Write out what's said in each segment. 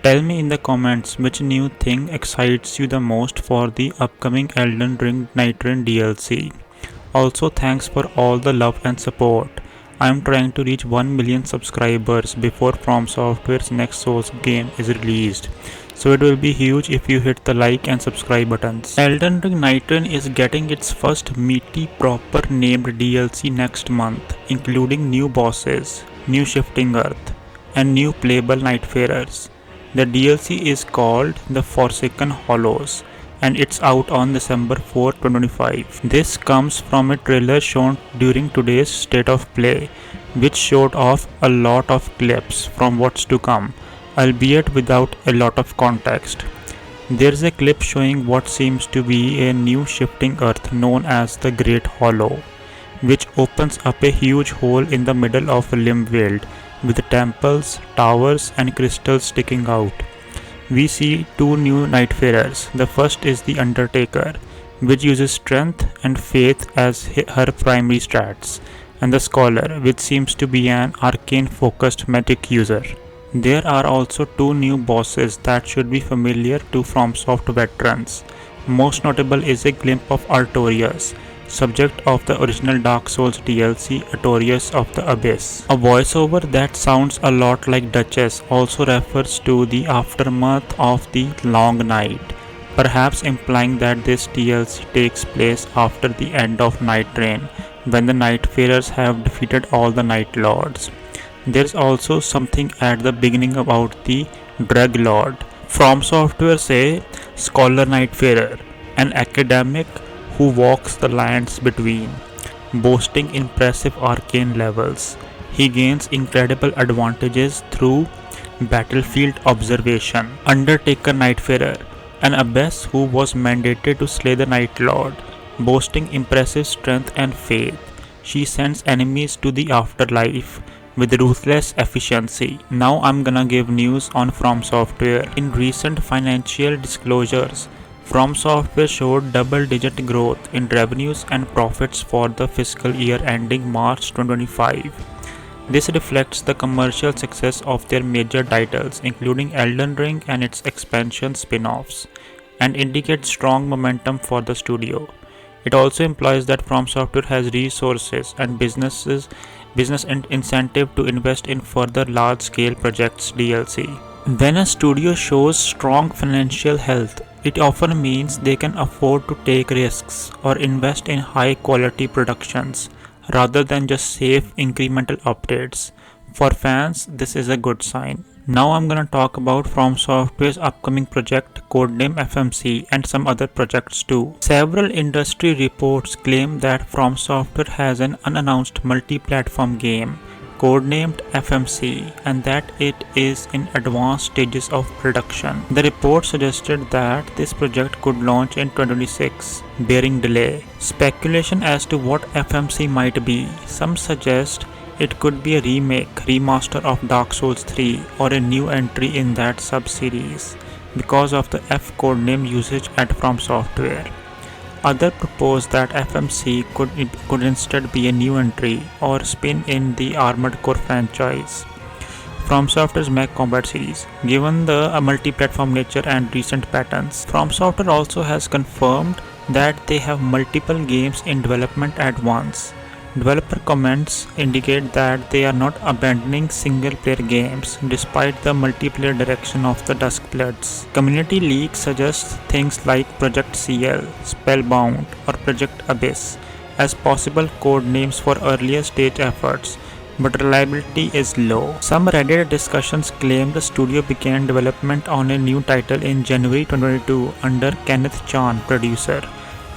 Tell me in the comments which new thing excites you the most for the upcoming Elden Ring Nightreign DLC. Also, thanks for all the love and support. I am trying to reach 1 million subscribers before From Software's next Souls game is released. So it will be huge if you hit the like and subscribe buttons. Elden Ring Nightreign is getting its first meaty proper named DLC next month, including new bosses, new shifting earth, and new playable Nightfarers. The DLC is called The Forsaken Hollows and it's out on December 4, 2025. This comes from a trailer shown during today's State of Play, which showed off a lot of clips from what's to come, albeit without a lot of context. There's a clip showing what seems to be a new shifting earth known as the Great Hollow, which opens up a huge hole in the middle of a Limveld with temples, towers, and crystals sticking out. We see two new Nightfarers. The first is the Undertaker, which uses strength and faith as her primary strats, and the Scholar, which seems to be an arcane-focused magic user. There are also two new bosses that should be familiar to FromSoft veterans. Most notable is a glimpse of Artorias, subject of the original Dark Souls DLC Artorias of the Abyss. A voiceover that sounds a lot like Duchess also refers to the aftermath of the Long Night, perhaps implying that this DLC takes place after the end of Nightreign, when the Nightfarers have defeated all the Night Lords. There's also something at the beginning about the Drug Lord. From Software say Scholar Nightfarer, an academic who walks the lands between, boasting impressive arcane levels. He gains incredible advantages through battlefield observation. Undertaker Nightfarer, an abbess who was mandated to slay the Night Lord, boasting impressive strength and faith. She sends enemies to the afterlife with ruthless efficiency. Now I'm gonna give news on From Software. In recent financial disclosures, From Software showed double-digit growth in revenues and profits for the fiscal year ending March 2025. This reflects the commercial success of their major titles, including Elden Ring and its expansion spin-offs, and indicates strong momentum for the studio. It also implies that From Software has resources and business incentive to invest in further large-scale projects DLC. When a studio shows strong financial health, it often means they can afford to take risks or invest in high quality productions rather than just safe incremental updates. For fans, this is a good sign. Now I'm gonna talk about From Software's upcoming project codename FMC and some other projects too. Several industry reports claim that From Software has an unannounced multi-platform game codenamed FMC and that it is in advanced stages of production. The report suggested that this project could launch in 2026, bearing delay. Speculation as to what FMC might be. Some suggest it could be a remaster of Dark Souls 3 or a new entry in that sub-series because of the F codename usage at From Software. Others propose that FMC could instead be a new entry or spin in the Armored Core franchise from Software's Mech Combat series, given the multi-platform nature and recent patterns. From Software also has confirmed that they have multiple games in development at once. Developer comments indicate that they are not abandoning single-player games despite the multiplayer direction of the Duskbloods. Community leaks suggest things like Project CL, Spellbound, or Project Abyss as possible code names for earlier stage efforts, but reliability is low. Some Reddit discussions claim the studio began development on a new title in January 2022 under Kenneth Chan, producer.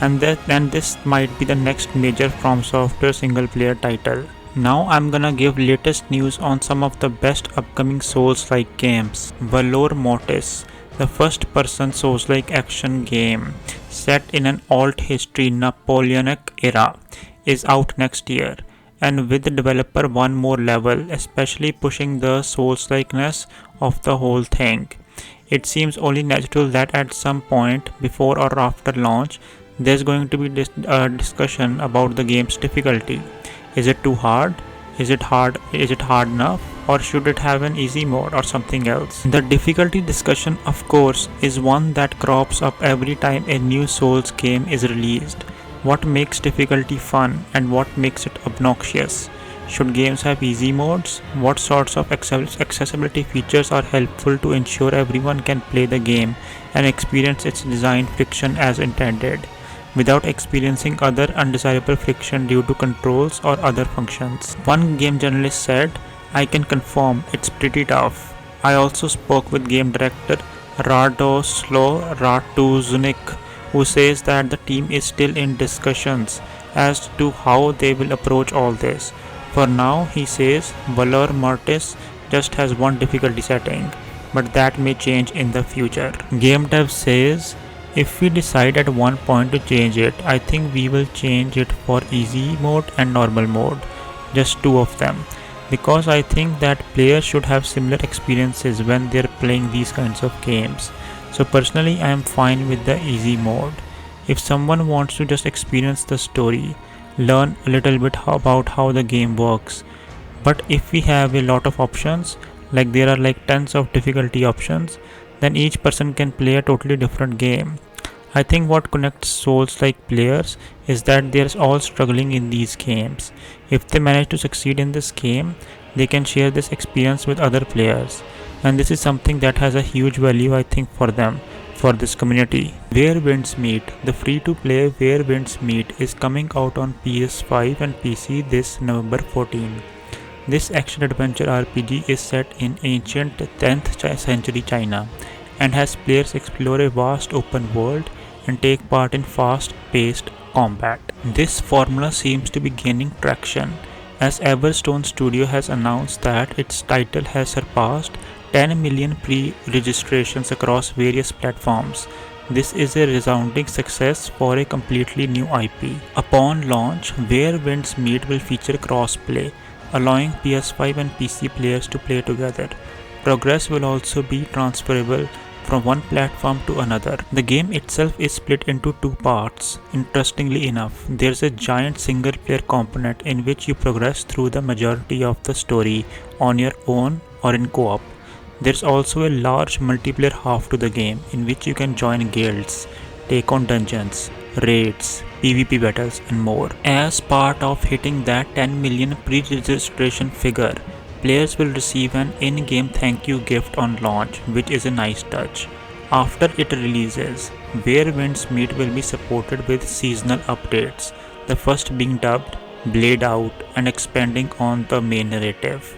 And this might be the next major From Software single player title. Now I'm gonna give latest news on some of the best upcoming Souls-like games. Valor Mortis, the first person Souls-like action game set in an alt history Napoleonic era, is out next year, and with the developer one more level, especially pushing the Souls-likeness of the whole thing. It seems only natural that at some point before or after launch there's going to be discussion about the game's difficulty. Is it too hard? Is it hard enough? or should it have an easy mode or something else? The difficulty discussion, of course, is one that crops up every time a new Souls game is released. What makes difficulty fun and what makes it obnoxious? Should games have easy modes? What sorts of accessibility features are helpful to ensure everyone can play the game and experience its design friction as intended, without experiencing other undesirable friction due to controls or other functions? One game journalist said, "I can confirm it's pretty tough." I also spoke with game director Radoslo Ratuzunik, who says that the team is still in discussions as to how they will approach all this. For now, he says, Valor Mortis just has one difficulty setting, but that may change in the future. Game Dev says, if we decide at one point to change it, I think we will change it for easy mode and normal mode, just two of them, because I think that players should have similar experiences when they're playing these kinds of games. So personally, I am fine with the easy mode. If someone wants to just experience the story, learn a little bit about how the game works. But if we have a lot of options, like there are like tons of difficulty options, then each person can play a totally different game. I think what connects Souls like players is that they're all struggling in these games. If they manage to succeed in this game, they can share this experience with other players. And this is something that has a huge value, I think, for them, for this community. Where Winds Meet, the free-to-play Where Winds Meet, is coming out on PS5 and PC this November 14. This action-adventure RPG is set in ancient 10th century China and has players explore a vast open world and take part in fast-paced combat. This formula seems to be gaining traction, as Everstone Studio has announced that its title has surpassed 10 million pre-registrations across various platforms. This is a resounding success for a completely new IP. Upon launch, Where Winds Meet will feature cross-play, allowing PS5 and PC players to play together. Progress will also be transferable from one platform to another. The game itself is split into two parts. Interestingly enough, there's a giant single player component in which you progress through the majority of the story on your own or in co-op. There's also a large multiplayer half to the game in which you can join guilds, take on dungeons, raids, PvP battles and more. As part of hitting that 10 million pre-registration figure, players will receive an in-game thank you gift on launch, which is a nice touch. After it releases, Where Winds Meet will be supported with seasonal updates, the first being dubbed, Blade Out, and expanding on the main narrative.